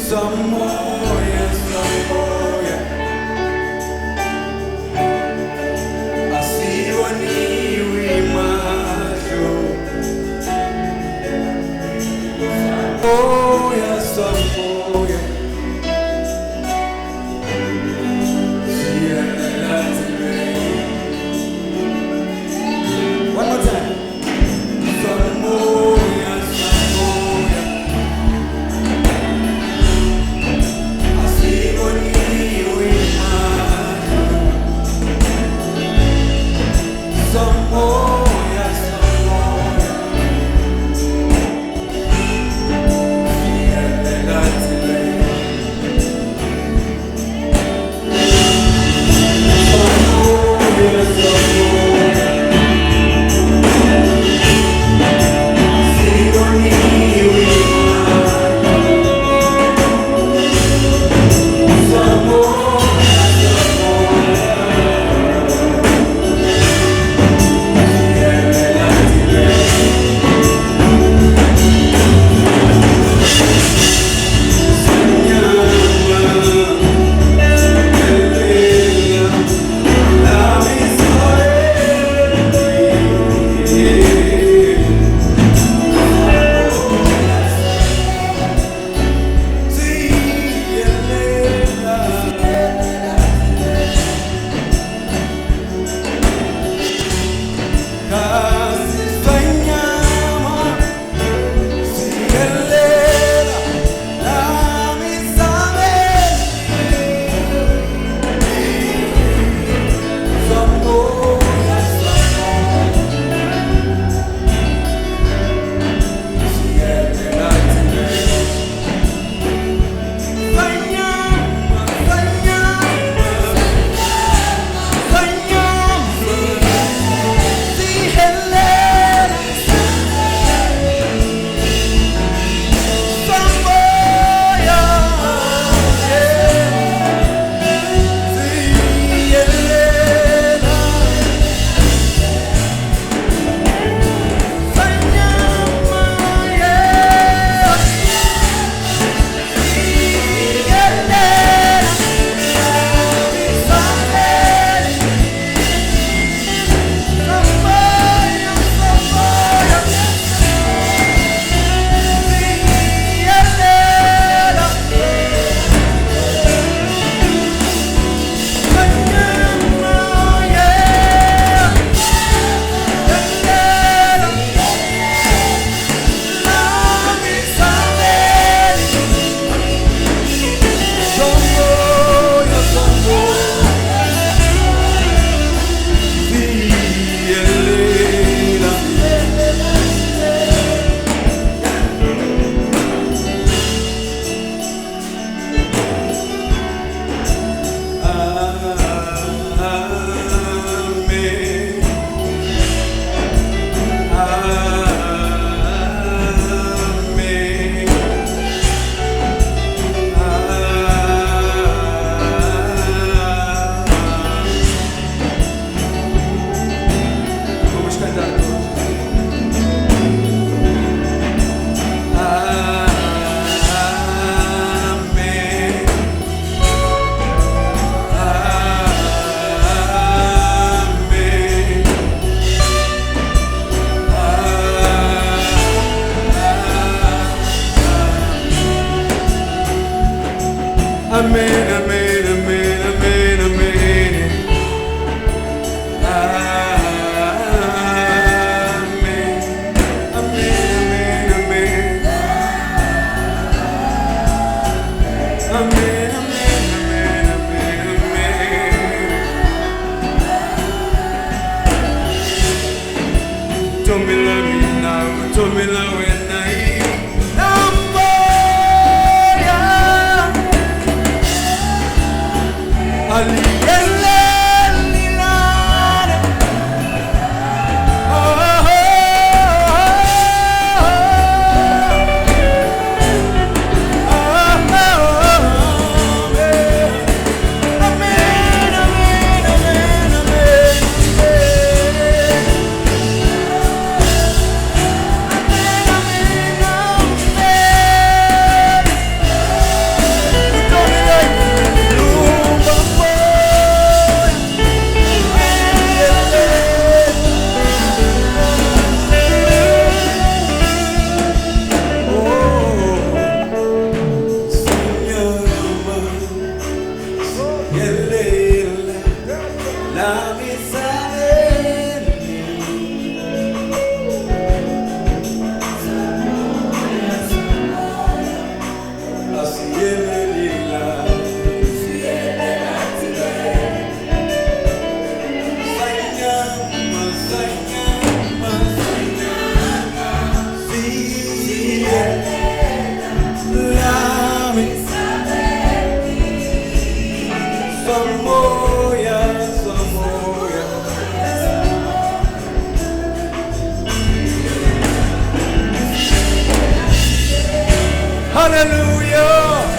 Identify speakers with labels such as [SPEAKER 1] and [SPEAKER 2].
[SPEAKER 1] Swa Moya, Swa Moya, voniwi Mahlo. Moya, Swa Moya, helela, tilweni. One more time. Swa Moya, Swa Moya, voniwi Mahlo. Swa Moya, Swa Moya, helela, tilweni. Swa Moya, Swa Moya, voniwi Mahlo. Swa Moya, Swa Moya, helela, tilweni. Nyama, helela, amen, amen, amen, amen, amen. Amen, amen, amen, amen. Amen, amen, amen, amen, amen. Vutomi la mina, vutomi la wena, lumba. Hallelujah.